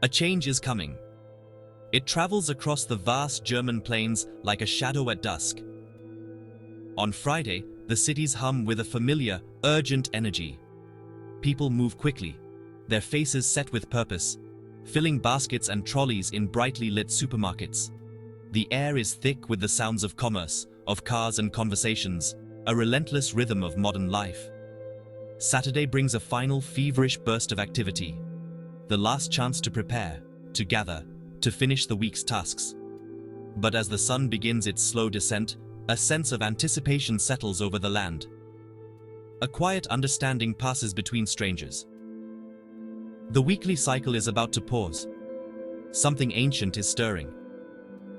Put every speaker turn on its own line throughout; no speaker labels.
A change is coming. It travels across the vast German plains like a shadow at dusk. On Friday, the cities hum with a familiar, urgent energy. People move quickly, their faces set with purpose, filling baskets and trolleys in brightly lit supermarkets. The air is thick with the sounds of commerce, of cars and conversations, a relentless rhythm of modern life. Saturday brings a final feverish burst of activity. The last chance to prepare, to gather, to finish the week's tasks. But as the sun begins its slow descent, a sense of anticipation settles over the land. A quiet understanding passes between strangers. The weekly cycle is about to pause. Something ancient is stirring.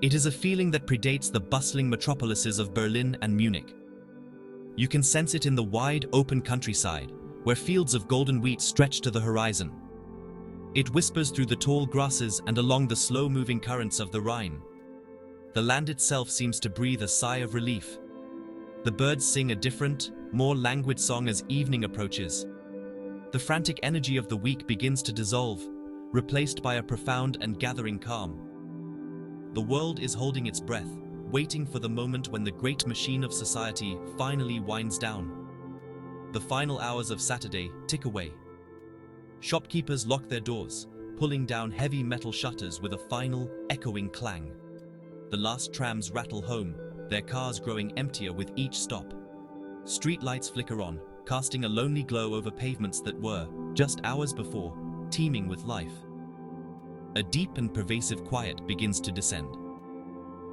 It is a feeling that predates the bustling metropolises of Berlin and Munich. You can sense it in the wide, open countryside, where fields of golden wheat stretch to the horizon. It whispers through the tall grasses and along the slow-moving currents of the Rhine. The land itself seems to breathe a sigh of relief. The birds sing a different, more languid song as evening approaches. The frantic energy of the week begins to dissolve, replaced by a profound and gathering calm. The world is holding its breath, waiting for the moment when the great machine of society finally winds down. The final hours of Saturday tick away. Shopkeepers lock their doors, pulling down heavy metal shutters with a final, echoing clang. The last trams rattle home, their cars growing emptier with each stop. Street lights flicker on, casting a lonely glow over pavements that were, just hours before, teeming with life. A deep and pervasive quiet begins to descend.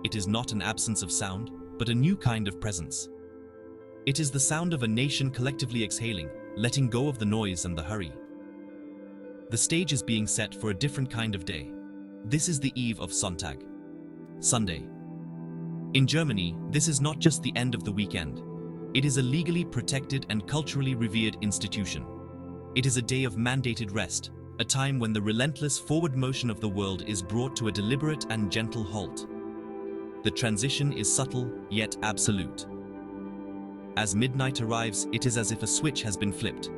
It is not an absence of sound, but a new kind of presence. It is the sound of a nation collectively exhaling, letting go of the noise and the hurry. The stage is being set for a different kind of day. This is the eve of Sonntag, Sunday. In Germany, this is not just the end of the weekend. It is a legally protected and culturally revered institution. It is a day of mandated rest, a time when the relentless forward motion of the world is brought to a deliberate and gentle halt. The transition is subtle, yet absolute. As midnight arrives, it is as if a switch has been flipped.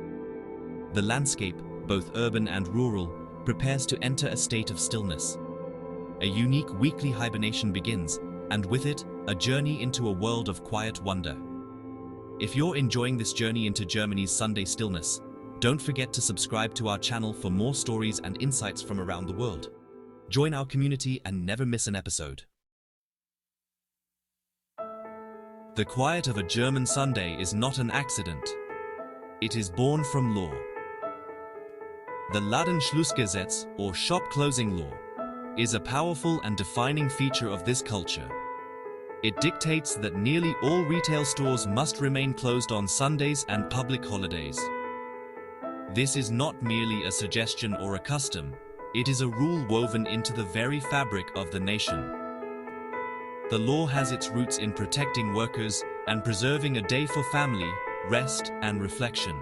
The landscape, both urban and rural, prepares to enter a state of stillness. A unique weekly hibernation begins, and with it, a journey into a world of quiet wonder. If you're enjoying this journey into Germany's Sunday stillness, don't forget to subscribe to our channel for more stories and insights from around the world. Join our community and never miss an episode. The quiet of a German Sunday is not an accident. It is born from law. The Ladenschlussgesetz, or shop closing law, is a powerful and defining feature of this culture. It dictates that nearly all retail stores must remain closed on Sundays and public holidays. This is not merely a suggestion or a custom, it is a rule woven into the very fabric of the nation. The law has its roots in protecting workers and preserving a day for family, rest, and reflection.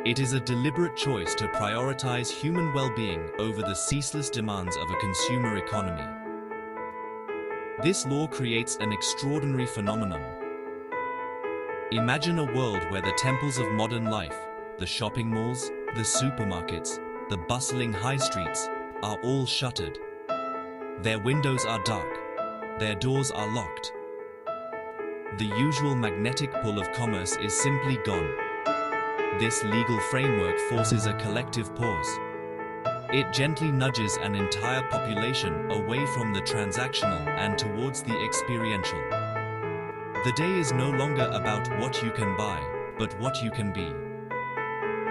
It is a deliberate choice to prioritize human well-being over the ceaseless demands of a consumer economy. This law creates an extraordinary phenomenon. Imagine a world where the temples of modern life, the shopping malls, the supermarkets, the bustling high streets, are all shuttered. Their windows are dark, their doors are locked. The usual magnetic pull of commerce is simply gone. This legal framework forces a collective pause. It gently nudges an entire population away from the transactional and towards the experiential. The day is no longer about what you can buy, but what you can be.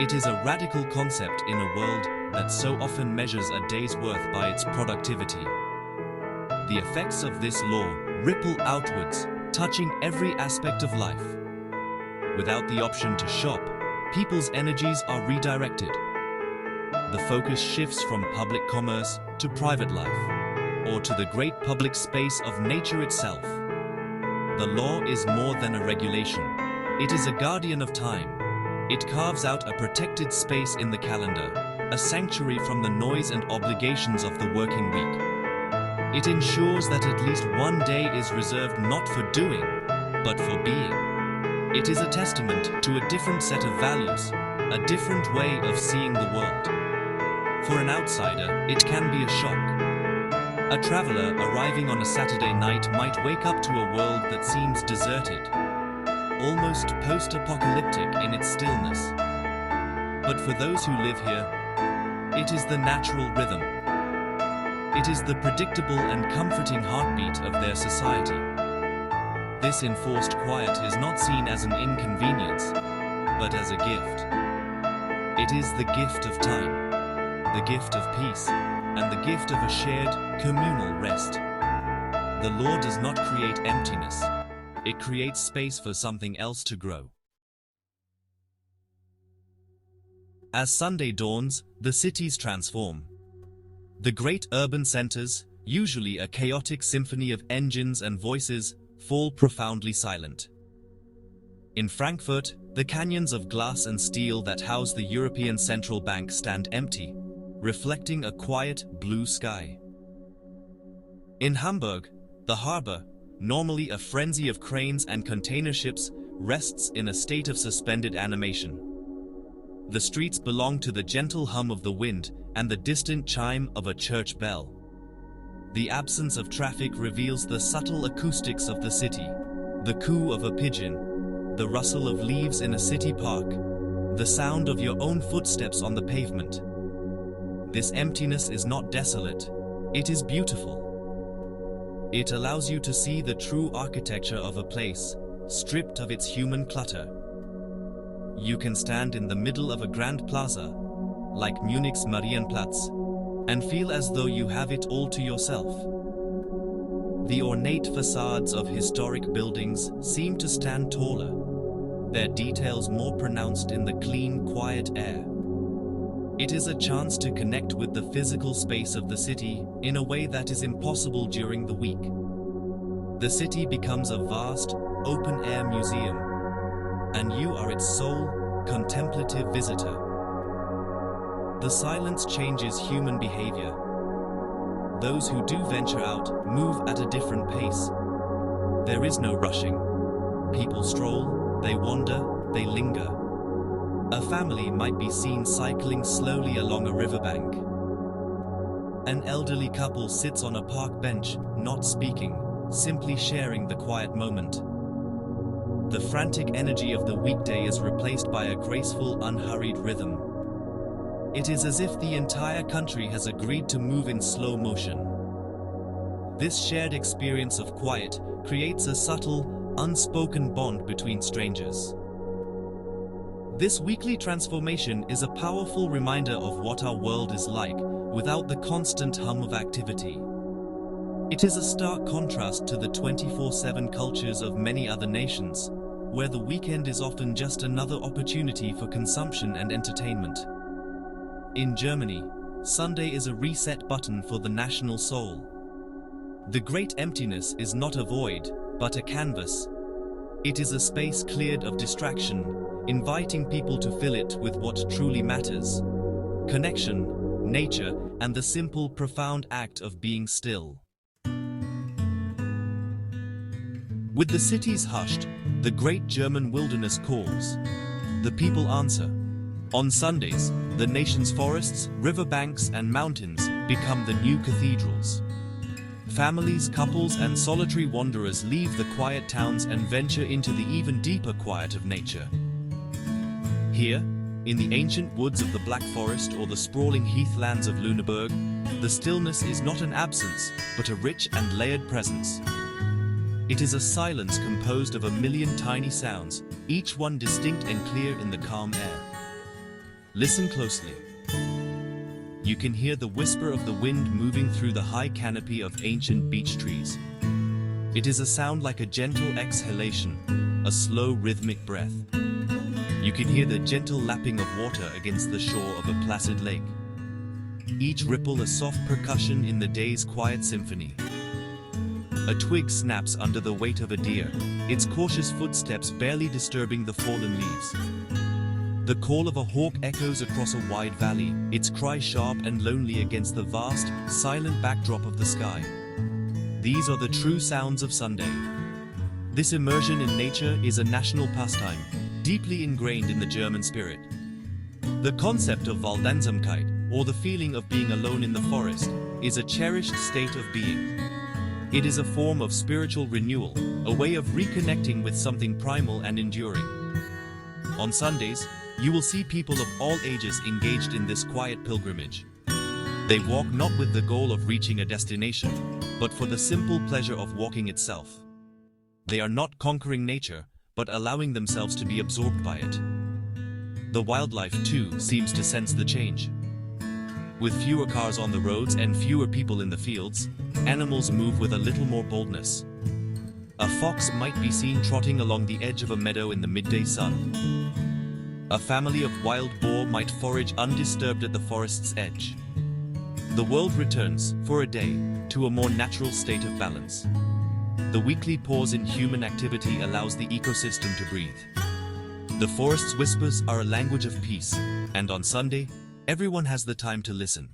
It is a radical concept in a world that so often measures a day's worth by its productivity. The effects of this law ripple outwards, touching every aspect of life. Without the option to shop, people's energies are redirected. The focus shifts from public commerce to private life, or to the great public space of nature itself. The law is more than a regulation. It is a guardian of time. It carves out a protected space in the calendar, a sanctuary from the noise and obligations of the working week. It ensures that at least one day is reserved not for doing, but for being. It is a testament to a different set of values, a different way of seeing the world. For an outsider, it can be a shock. A traveler arriving on a Saturday night might wake up to a world that seems deserted, almost post-apocalyptic in its stillness. But for those who live here, it is the natural rhythm. It is the predictable and comforting heartbeat of their society. This enforced quiet is not seen as an inconvenience, but as a gift. It is the gift of time, the gift of peace, and the gift of a shared, communal rest. The law does not create emptiness. It creates space for something else to grow. As Sunday dawns, the cities transform. The great urban centers, usually a chaotic symphony of engines and voices, fall profoundly silent. In Frankfurt, the canyons of glass and steel that house the European Central Bank stand empty, reflecting a quiet blue sky. In Hamburg, the harbor, normally a frenzy of cranes and container ships, rests in a state of suspended animation. The streets belong to the gentle hum of the wind and the distant chime of a church bell. The absence of traffic reveals the subtle acoustics of the city, the coo of a pigeon, the rustle of leaves in a city park, the sound of your own footsteps on the pavement. This emptiness is not desolate, it is beautiful. It allows you to see the true architecture of a place, stripped of its human clutter. You can stand in the middle of a grand plaza, like Munich's Marienplatz, and feel as though you have it all to yourself. The ornate facades of historic buildings seem to stand taller, their details more pronounced in the clean, quiet air. It is a chance to connect with the physical space of the city in a way that is impossible during the week. The city becomes a vast, open-air museum, and you are its sole, contemplative visitor. The silence changes human behavior. Those who do venture out move at a different pace. There is no rushing. People stroll, they wander, they linger. A family might be seen cycling slowly along a riverbank. An elderly couple sits on a park bench, not speaking, simply sharing the quiet moment. The frantic energy of the weekday is replaced by a graceful, unhurried rhythm. It is as if the entire country has agreed to move in slow motion. This shared experience of quiet creates a subtle, unspoken bond between strangers. This weekly transformation is a powerful reminder of what our world is like without the constant hum of activity. It is a stark contrast to the 24/7 cultures of many other nations, where the weekend is often just another opportunity for consumption and entertainment. In Germany, Sunday is a reset button for the national soul. The great emptiness is not a void, but a canvas. It is a space cleared of distraction, inviting people to fill it with what truly matters: connection, nature, and the simple, profound act of being still. With the cities hushed, the great German wilderness calls. The people answer. On Sundays, the nation's forests, riverbanks, and mountains become the new cathedrals. Families, couples, and solitary wanderers leave the quiet towns and venture into the even deeper quiet of nature. Here, in the ancient woods of the Black Forest or the sprawling heathlands of Lüneburg, the stillness is not an absence, but a rich and layered presence. It is a silence composed of a million tiny sounds, each one distinct and clear in the calm air. Listen closely. You can hear the whisper of the wind moving through the high canopy of ancient beech trees. It is a sound like a gentle exhalation, a slow rhythmic breath. You can hear the gentle lapping of water against the shore of a placid lake. Each ripple a soft percussion in the day's quiet symphony. A twig snaps under the weight of a deer, its cautious footsteps barely disturbing the fallen leaves. The call of a hawk echoes across a wide valley, its cry sharp and lonely against the vast, silent backdrop of the sky. These are the true sounds of Sunday. This immersion in nature is a national pastime, deeply ingrained in the German spirit. The concept of Waldeinsamkeit, or the feeling of being alone in the forest, is a cherished state of being. It is a form of spiritual renewal, a way of reconnecting with something primal and enduring. On Sundays, you will see people of all ages engaged in this quiet pilgrimage. They walk not with the goal of reaching a destination, but for the simple pleasure of walking itself. They are not conquering nature, but allowing themselves to be absorbed by it. The wildlife, too, seems to sense the change. With fewer cars on the roads and fewer people in the fields, animals move with a little more boldness. A fox might be seen trotting along the edge of a meadow in the midday sun. A family of wild boar might forage undisturbed at the forest's edge. The world returns, for a day, to a more natural state of balance. The weekly pause in human activity allows the ecosystem to breathe. The forest's whispers are a language of peace, and on Sunday, everyone has the time to listen.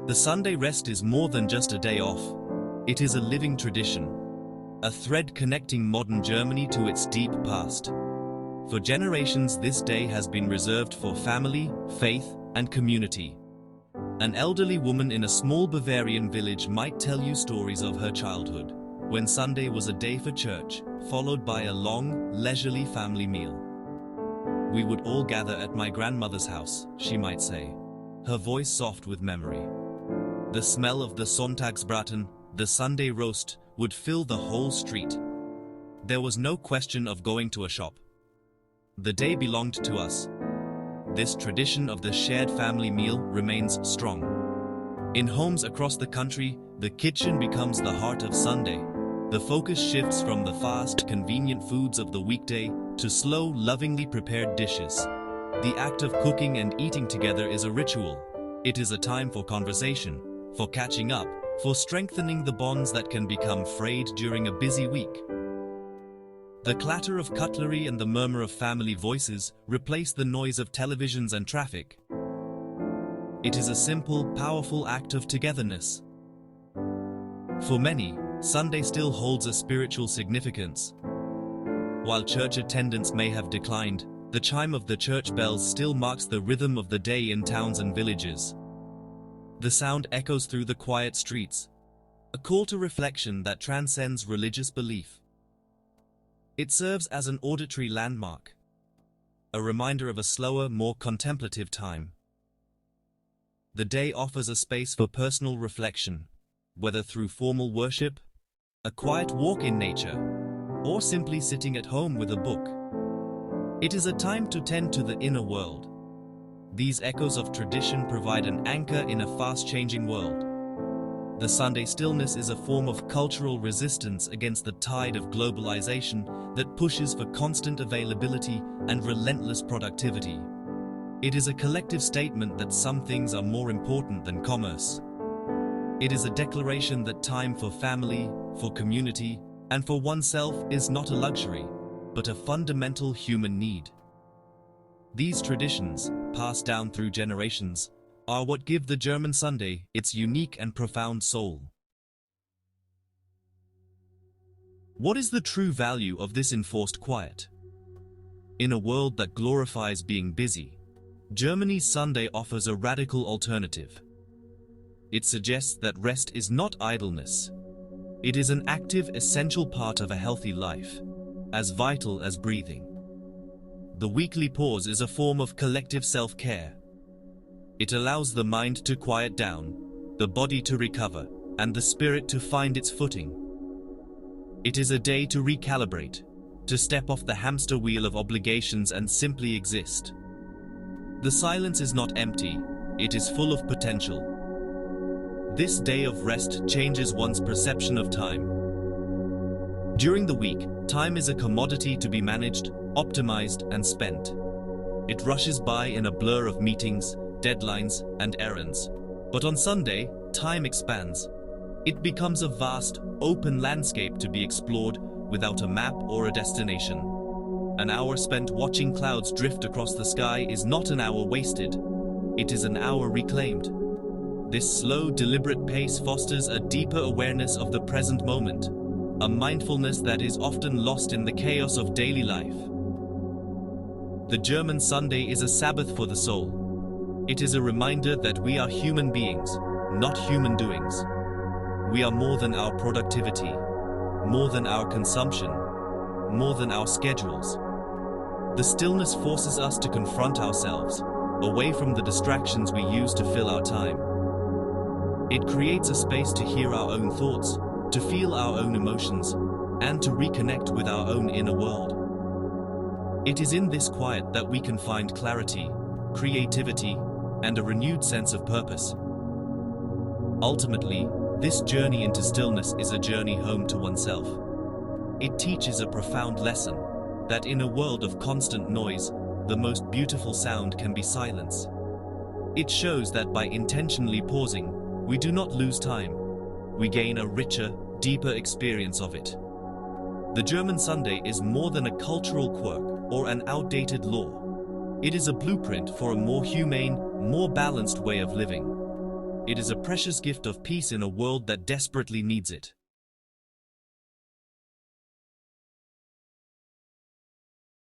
The Sunday rest is more than just a day off. It is a living tradition, a thread connecting modern Germany to its deep past. For generations, this day has been reserved for family, faith, and community. An elderly woman in a small Bavarian village might tell you stories of her childhood, when Sunday was a day for church, followed by a long, leisurely family meal. "We would all gather at my grandmother's house," she might say, her voice soft with memory. The smell of the Sonntagsbraten, the Sunday roast, would fill the whole street. There was no question of going to a shop. The day belonged to us. This tradition of the shared family meal remains strong. In homes across the country, the kitchen becomes the heart of Sunday. The focus shifts from the fast, convenient foods of the weekday to slow, lovingly prepared dishes. The act of cooking and eating together is a ritual. It is a time for conversation, for catching up, for strengthening the bonds that can become frayed during a busy week. The clatter of cutlery and the murmur of family voices replace the noise of televisions and traffic. It is a simple, powerful act of togetherness. For many, Sunday still holds a spiritual significance. While church attendance may have declined, the chime of the church bells still marks the rhythm of the day in towns and villages. The sound echoes through the quiet streets, a call to reflection that transcends religious belief. It serves as an auditory landmark, a reminder of a slower, more contemplative time. The day offers a space for personal reflection, whether through formal worship, a quiet walk in nature, or simply sitting at home with a book. It is a time to tend to the inner world. These echoes of tradition provide an anchor in a fast-changing world. The Sunday stillness is a form of cultural resistance against the tide of globalization that pushes for constant availability and relentless productivity. It is a collective statement that some things are more important than commerce. It is a declaration that time for family, for community, and for oneself is not a luxury, but a fundamental human need. These traditions, passed down through generations, are what give the German Sunday its unique and profound soul. What is the true value of this enforced quiet? In a world that glorifies being busy, Germany's Sunday offers a radical alternative. It suggests that rest is not idleness. It is an active, essential part of a healthy life, as vital as breathing. The weekly pause is a form of collective self-care. It allows the mind to quiet down, the body to recover, and the spirit to find its footing. It is a day to recalibrate, to step off the hamster wheel of obligations and simply exist. The silence is not empty, it is full of potential. This day of rest changes one's perception of time. During the week, time is a commodity to be managed, optimized, and spent. It rushes by in a blur of meetings, deadlines, and errands. But on Sunday, time expands. It becomes a vast, open landscape to be explored without a map or a destination. An hour spent watching clouds drift across the sky is not an hour wasted. It is an hour reclaimed. This slow, deliberate pace fosters a deeper awareness of the present moment, a mindfulness that is often lost in the chaos of daily life. The German Sunday is a Sabbath for the soul. It is a reminder that we are human beings, not human doings. We are more than our productivity, more than our consumption, more than our schedules. The stillness forces us to confront ourselves, away from the distractions we use to fill our time. It creates a space to hear our own thoughts, to feel our own emotions, and to reconnect with our own inner world. It is in this quiet that we can find clarity, creativity, and a renewed sense of purpose. Ultimately, this journey into stillness is a journey home to oneself. It teaches a profound lesson, that in a world of constant noise, the most beautiful sound can be silence. It shows that by intentionally pausing, we do not lose time. We gain a richer, deeper experience of it. The German Sunday is more than a cultural quirk or an outdated law. It is a blueprint for a more humane, more balanced way of living. It is a precious gift of peace in a world that desperately needs it.